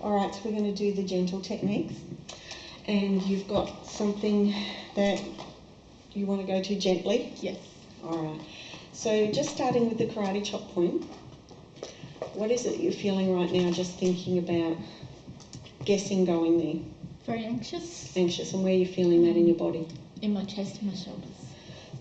Alright, so we're going to do the gentle techniques. And you've got something that you want to go to gently? Yes. Alright. So just starting with the karate chop point, what is it you're feeling right now, just thinking about guessing going there? Very anxious. Anxious, and where are you feeling that in your body? In my chest and my shoulders.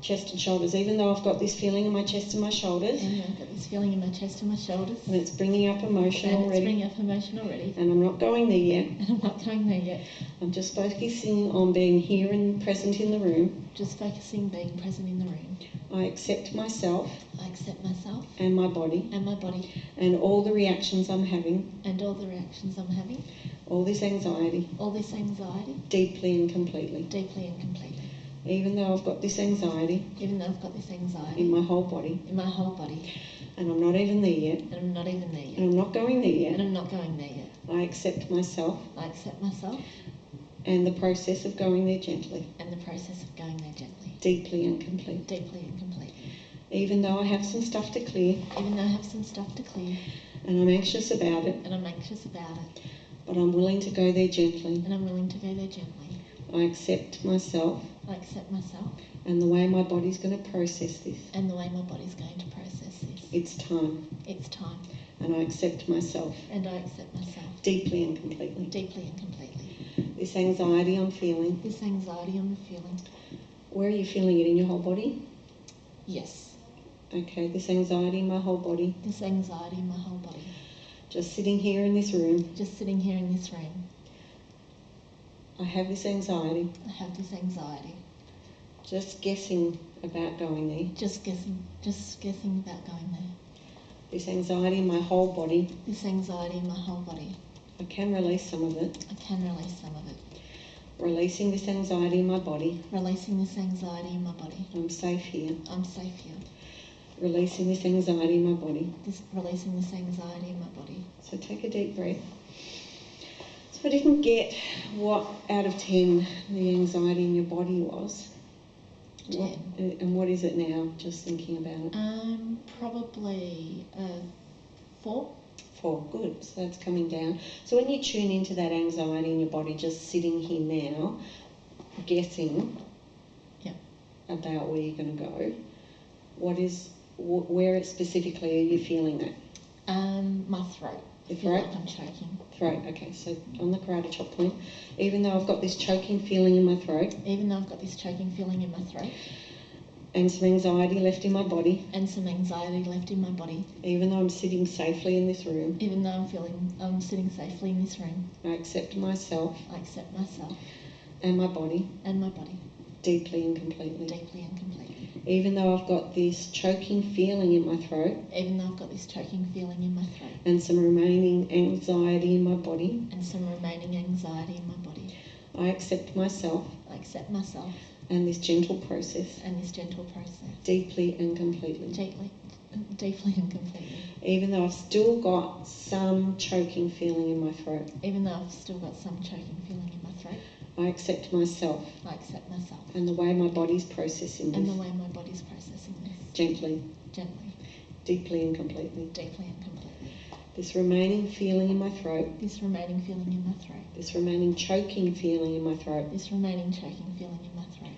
Chest and shoulders, even though I've got this feeling in my chest and my shoulders. And I've got this feeling in my chest and my shoulders. And it's bringing up emotion and already. It's bringing up emotion already. And I'm not going there yet. And I'm not going there yet. I'm just focusing on being here and present in the room. Just focusing being present in the room. I accept myself. I accept myself. And my body. And my body. And all the reactions I'm having. And all the reactions I'm having. All this anxiety. All this anxiety. Deeply and completely. Deeply and completely. Even though I've got this anxiety. Even though I've got this anxiety. In my whole body. In my whole body. And I'm not even there yet. And I'm not even there yet. And I'm not going there yet. And I'm not going there yet. I accept myself. I accept myself. And the process of going there gently. And the process of going there gently. Deeply and completely. Deeply and completely. Even though I have some stuff to clear. Even though I have some stuff to clear. And I'm anxious about it. And I'm anxious about it. But I'm willing to go there gently. And I'm willing to go there gently. I accept myself. I accept myself. And the way my body's going to process this. And the way my body's going to process this. It's time. It's time. And I accept myself. And I accept myself. Deeply and completely. Deeply and completely. This anxiety I'm feeling. This anxiety I'm feeling. Where are you feeling it? In your whole body? Yes. Okay, this anxiety in my whole body. This anxiety in my whole body. Just sitting here in this room. Just sitting here in this room. I have this anxiety. I have this anxiety. Just guessing about going there. Just guessing about going there. This anxiety in my whole body. This anxiety in my whole body. I can release some of it. I can release some of it. Releasing this anxiety in my body. Releasing this anxiety in my body. I'm safe here. I'm safe here. Releasing this anxiety in my body. Releasing this anxiety in my body. So take a deep breath. So I didn't get what out of 10 the anxiety in your body was. 10. And what is it now, just thinking about it? Probably 4. 4, good. So that's coming down. So when you tune into that anxiety in your body, just sitting here now, guessing about where you're going to go, where specifically are you feeling that? My throat. Your I feel throat? like I'm choking. Throat, okay. So on the karate chop point, even though I've got this choking feeling in my throat. Even though I've got this choking feeling in my throat. And some anxiety left in my body. And some anxiety left in my body. Even though I'm sitting safely in this room. Even though I'm sitting safely in this room. I accept myself. I accept myself. And my body. And my body. Deeply and completely. Deeply and completely. Even though I've got this choking feeling in my throat. Even though I've got this choking feeling in my throat. And some remaining anxiety in my body. And some remaining anxiety in my body. I accept myself. I accept myself. And this gentle process. And this gentle process. Deeply and completely. Deeply and completely. Even though I've still got some choking feeling in my throat. Even though I've still got some choking feeling in my throat. I accept myself. I accept myself. And the way my body's processing this. And the way my body's processing this. Gently. Gently. Deeply and completely. Deeply and completely. This remaining feeling in my throat. This remaining feeling in my throat. This remaining choking feeling in my throat. This remaining choking feeling in my throat.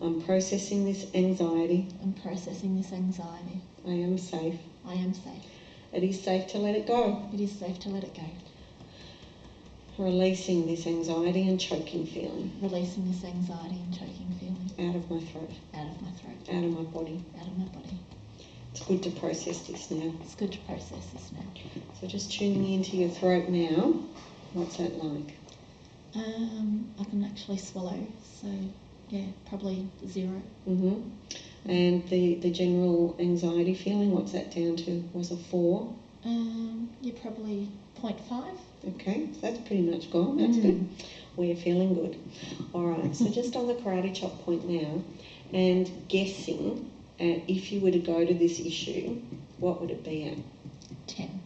I'm processing this anxiety. I'm processing this anxiety. I am safe. I am safe. It is safe to let it go. It is safe to let it go. Releasing this anxiety and choking feeling. Releasing this anxiety and choking feeling. Out of my throat. Out of my throat. Out of my body. Out of my body. It's good to process this now. It's good to process this now. So just tuning into your throat now. What's that like? I can actually swallow, so yeah, probably 0. And the general anxiety feeling, what's that down to? Was a 4? Yeah, probably 0.5. Okay, so that's pretty much gone. That's good. We're feeling good. All right, so just on the karate chop point now, and guessing if you were to go to this issue, what would it be at? 10.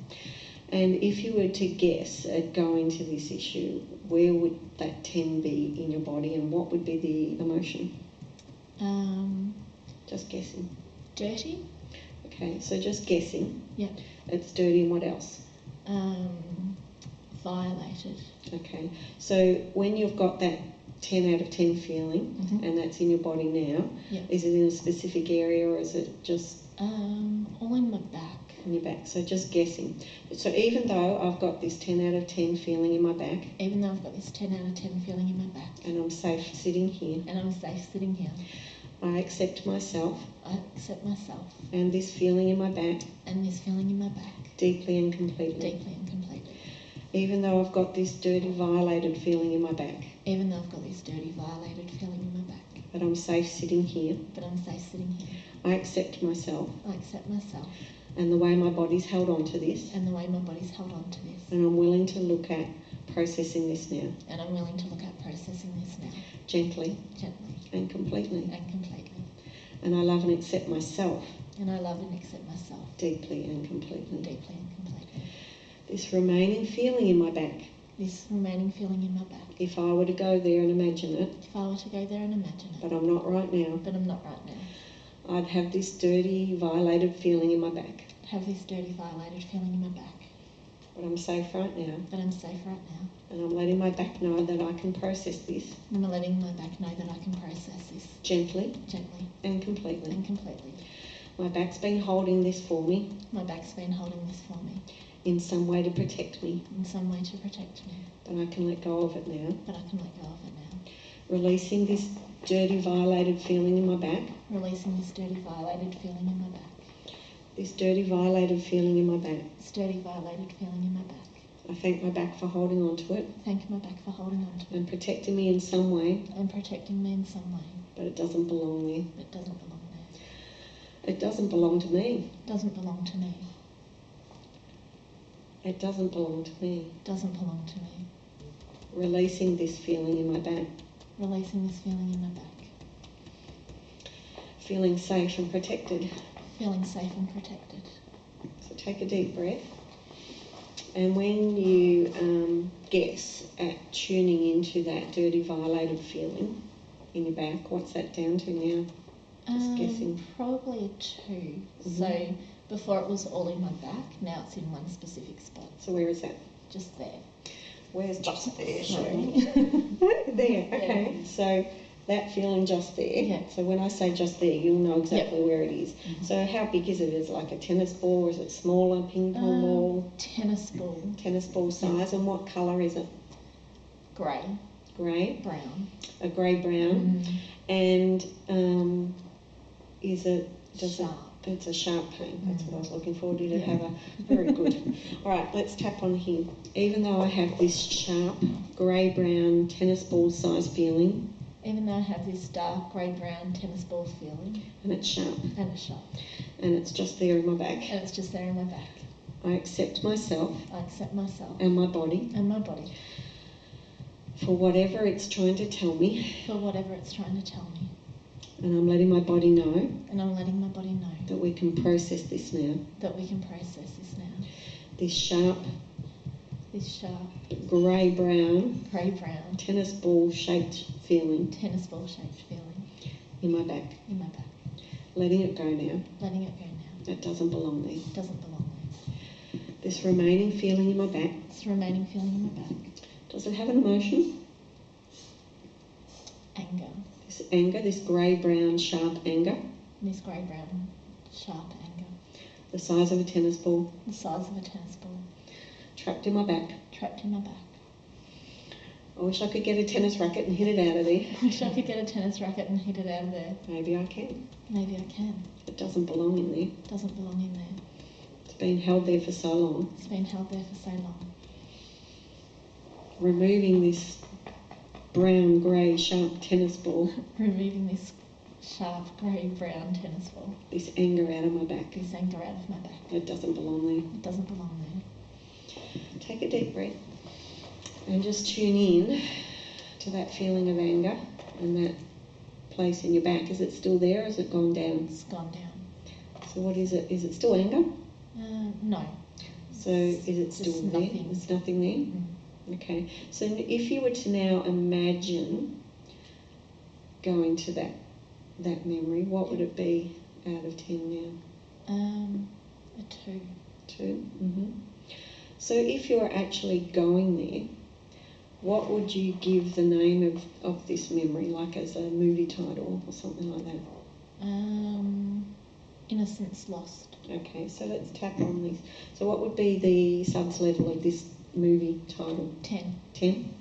And if you were to guess at going to this issue, where would that 10 be in your body, and what would be the emotion? Just guessing. Dirty. Okay, so just guessing. Yep. It's dirty, and what else? Violated. Okay. So when you've got that 10 out of 10 feeling, and that's in your body now, Yeah. is it in a specific area or is it just All in my back. in your back? So just guessing. So even though I've got this 10 out of 10 feeling in my back, Even though I've got this 10 out of 10 feeling in my back, and I'm safe sitting here, and I'm safe sitting here, I accept myself I accept myself and this feeling in my back and this feeling in my back deeply and completely. deeply and completely. Even though I've got this dirty, violated feeling in my back, Even though I've got this dirty, violated feeling in my back, but I'm safe sitting here, but I'm safe sitting here. I accept myself I accept myself and the way my body's held on to this, and the way my body's held on to this, and I'm willing to look at processing this now, and I'm willing to look at processing this now, gently gently and completely. and completely. And I love and accept myself And I love and accept myself deeply and completely. deeply and completely. This remaining feeling in my back, This remaining feeling in my back, if I were to go there and imagine it, if I were to go there and imagine it, but I'm not right now, but I'm not right now, I'd have this dirty, violated feeling in my back. have this dirty, violated feeling in my back, But I'm safe right now, but I'm safe right now, and I'm letting my back know that I can process this and I'm letting my back know that I can process this gently gently and completely. and completely. My back's been holding this for me My back's been holding this for me in some way to protect me, in some way to protect me, but I can let go of it now. but I can let go of it now. Releasing this dirty, violated feeling in my back, Releasing this dirty, violated feeling in my back, this dirty, violated feeling in my back. this dirty, violated feeling in my back. I thank my back for holding on to it Thank my back for holding on to it and protecting me in some way, and protecting me in some way. but it doesn't belong there. It doesn't belong there. It doesn't belong to me. It doesn't belong to me. It doesn't belong to me. It doesn't belong to me. Releasing this feeling in my back, Releasing this feeling in my back. feeling safe and protected. Feeling safe and protected. So take a deep breath. And when you guess at tuning into that dirty, violated feeling in your back, what's that down to now? Just guessing. Probably a 2. So before it was all in my back, now it's in one specific spot. So where is that? Just there. Where's just there? Show Sorry. me. There, okay. So that feeling just there. Yeah. So when I say just there, you'll know exactly where it is. So how big is it? Is it like a tennis ball or is it smaller, ping pong ball? Tennis ball. Tennis ball size. And what colour is it? Grey. Grey. Brown. A grey brown. And is it... Sharp. It's a sharp pain. That's what I was looking for. Did it have a... Very good. All right, let's tap on here. Even though I have this sharp grey-brown tennis ball size feeling, Even though I have this dark grey-brown tennis ball feeling, and it's sharp, and it's sharp, and it's just there in my back, and it's just there in my back, I accept myself I accept myself and my body and my body for whatever it's trying to tell me, for whatever it's trying to tell me, and I'm letting my body know and I'm letting my body know that we can process this now. that we can process this now. This sharp This sharp grey-brown grey-brown tennis ball shaped feeling tennis ball shaped feeling in my back. in my back. Letting it go now. Letting it go now. It doesn't belong there. It doesn't belong there. This remaining feeling in my back, This remaining feeling in my back. does it have an emotion? Anger. This anger, this grey-brown sharp anger, This grey-brown sharp anger. the size of a tennis ball, The size of a tennis ball. trapped in my back. Trapped in my back. I wish I could get a tennis racket and hit it out of there. I wish I could get a tennis racket and hit it out of there. Maybe I can. Maybe I can. It doesn't belong in there. It doesn't belong in there. It's been held there for so long. It's been held there for so long. Removing this brown, grey, sharp tennis ball, Removing this sharp grey-brown tennis ball. this anger out of my back. This anger out of my back. It doesn't belong there. It doesn't belong there. Take a deep breath and just tune in to that feeling of anger and that place in your back. Is it still there or has it gone down? It's gone down. So what is it? Is it still anger? No. So is it still There's there? nothing. There's nothing there? Mm. Okay. So if you were to now imagine going to that memory, what would it be out of 10 now? A 2. 2? Mm-hmm. So if you're actually going there, what would you give the name of this memory, like as a movie title or something like that? Innocence lost. Okay, so let's tap on this. So what would be the subs level of this movie title? 10. 10?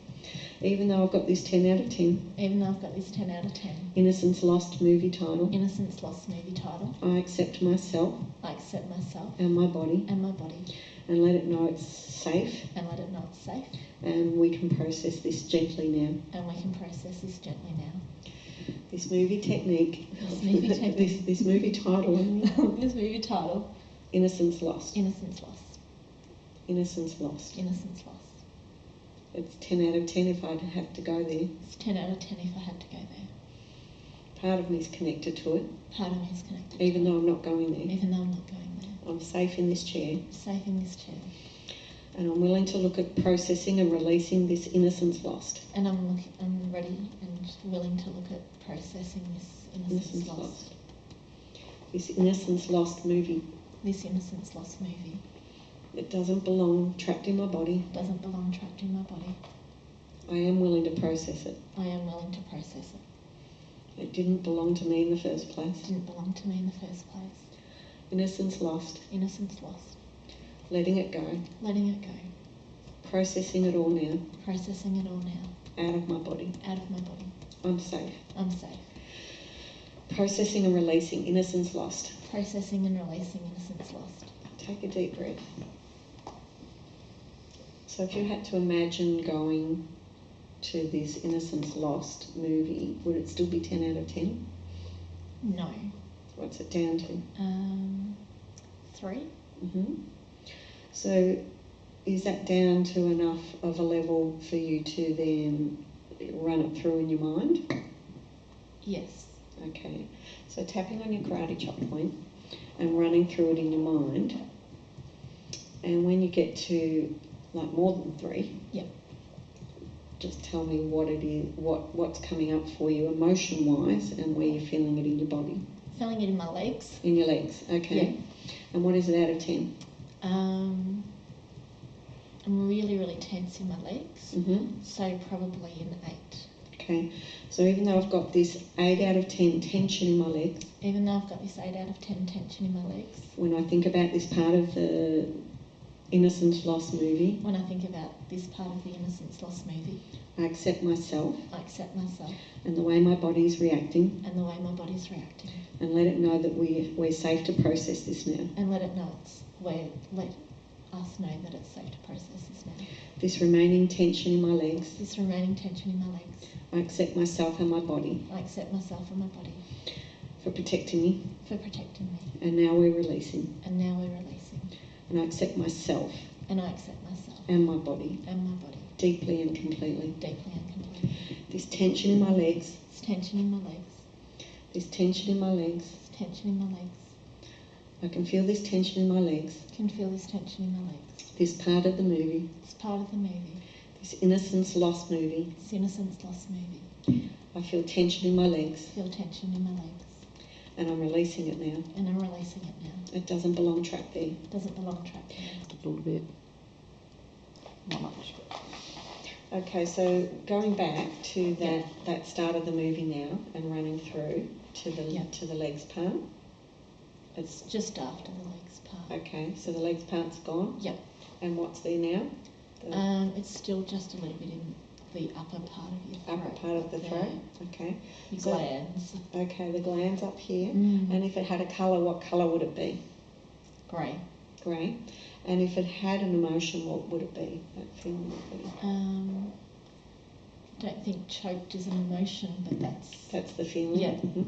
Even though I've got this 10 out of 10. Even though I've got this 10 out of 10. Innocence lost movie title. Innocence lost movie title. I accept myself. I accept myself. And my body. And my body. And let it know it's safe. And let it know it's safe. And we can process this gently now. And we can process this gently now. This movie technique. This movie technique. this movie title. This movie title. Innocence lost. Innocence lost. Innocence lost. Innocence lost. It's 10 out of 10 if I'd have to go there. It's 10 out of 10 if I had to go there. Part of me is connected to it. Part of me is connected even to though I'm not going there. Even though I'm not going there. I'm safe in this chair. Safe in this chair. And I'm willing to look at processing and releasing this innocence lost. And I'm ready and willing to look at processing this innocence lost. This innocence lost movie. This innocence lost movie. It doesn't belong trapped in my body. Doesn't belong trapped in my body. I am willing to process it. I am willing to process it. It didn't belong to me in the first place. It didn't belong to me in the first place. Innocence lost. Innocence lost. Letting it go. Letting it go. Processing it all now. Processing it all now. Out of my body. Out of my body. I'm safe. I'm safe. Processing and releasing innocence lost. Processing and releasing innocence lost. Take a deep breath. So if you had to imagine going to this Innocence Lost movie, would it still be 10 out of 10? No. What's it down to? 3. So is that down to enough of a level for you to then run it through in your mind? Yes. Okay. So tapping on your karate chop point and running through it in your mind. And when you get to like more than 3, yep, just tell me what it is, what's coming up for you emotion-wise and where you're feeling it in your body. Feeling it in my legs. In your legs, okay. Yep. And what is it out of 10? I'm really, really tense in my legs. So probably an 8. Okay. So even though I've got this 8 out of 10 tension in my legs. Even though I've got this 8 out of 10 tension in my legs. When I think about this part of the Innocence Lost movie. When I think about this part of the Innocence Lost movie. I accept myself. I accept myself. And the way my body's reacting. And the way my body's reacting. And let it know that we're safe to process this now. And let it know let us know that it's safe to process this now. This remaining tension in my legs. This remaining tension in my legs. I accept myself and my body. I accept myself and my body. For protecting me. For protecting me. And now we're releasing. And now we're releasing. And I accept myself. And I accept myself. And my body. And my body. Deeply and completely. Deeply and completely. This tension in my legs. This tension in my legs. This tension in my legs. This tension in my legs. I can feel this tension in my legs. I can feel this tension in my legs. This part of the movie. This part of the movie. This Innocence Lost movie. This Innocence Lost movie. I feel tension in my legs. Feel tension in my legs. And I'm releasing it now. And I'm releasing it now. It doesn't belong trapped there. It doesn't belong trapped there. A little bit. Not much. Okay, so going back to that start of the movie now and running through to the legs part. It's just after the legs part. Okay, so the legs part's gone. Yep. And what's there now? It's still just a little bit in the upper part of your throat. Upper part of the throat. Okay. Your glands. Okay, the glands up here. Mm. And if it had a colour, what colour would it be? Grey. Grey. And if it had an emotion, what would it be? That feeling would be? I don't think choked is an emotion, but that's the feeling. Yeah. Mm-hmm.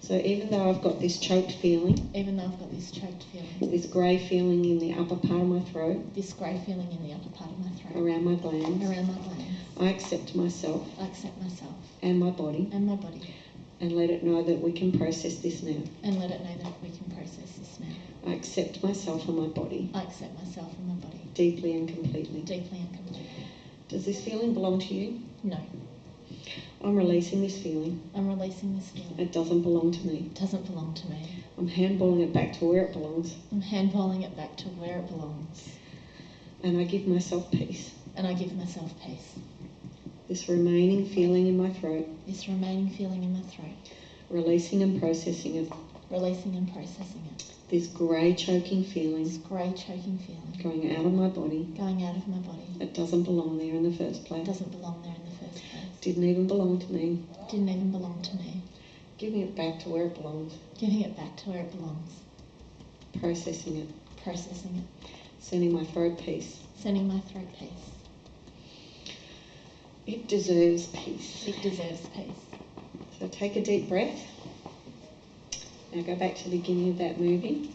So even though I've got this choked feeling, even though I've got this choked feeling, this grey feeling in the upper part of my throat, this grey feeling in the upper part of my throat, around my glands, I accept myself. I accept myself and my body, and let it know that we can process this now. And let it know that we can process this now. I accept myself and my body. I accept myself and my body. Deeply and completely. Deeply and completely. Does this feeling belong to you? No. I'm releasing this feeling. I'm releasing this feeling. It doesn't belong to me. It doesn't belong to me. I'm handballing it back to where it belongs. I'm handballing it back to where it belongs. And I give myself peace. And I give myself peace. This remaining feeling in my throat. This remaining feeling in my throat. Releasing and processing it. Releasing and processing it. This grey choking feeling. This grey choking feeling. Going out of my body. Going out of my body. It doesn't belong there in the first place. Doesn't belong there in the first place. Didn't even belong to me. Didn't even belong to me. Giving it back to where it belongs. Giving it back to where it belongs. Processing it. Processing it. Sending my throat peace. Sending my throat peace. It deserves peace. It deserves peace. So take a deep breath. Now go back to the beginning of that movie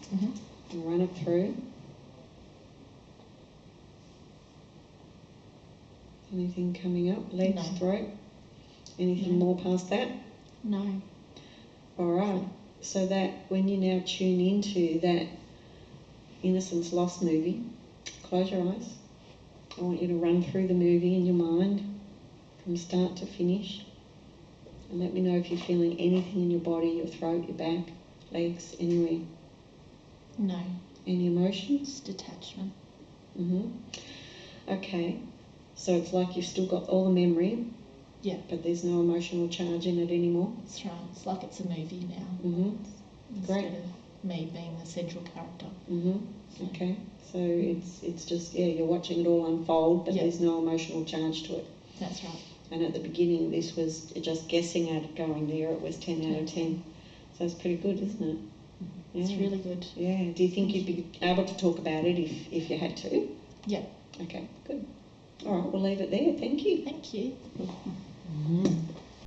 and run it through. Anything coming up? Legs, No. throat? Anything No. more past that? No. All right. So that when you now tune into that Innocence Lost movie, close your eyes. I want you to run through the movie in your mind from start to finish. And let me know if you're feeling anything in your body, your throat, your back, legs, anywhere. No. Any emotions? It's detachment. Okay. So it's like you've still got all the memory. Yeah. But there's no emotional charge in it anymore. That's right. It's like it's a movie now. Great. Instead of me being the central character. So, Okay. So it's just, you're watching it all unfold, but Yeah. there's no emotional charge to it. That's right. And at the beginning, this was just guessing at it going there. It was 10 out of 10. So it's pretty good, isn't it? It's Yeah. really good. Yeah. Do you think you'd be able to talk about it if you had to? Yeah. Okay, good. All right, we'll leave it there. Thank you. Thank you.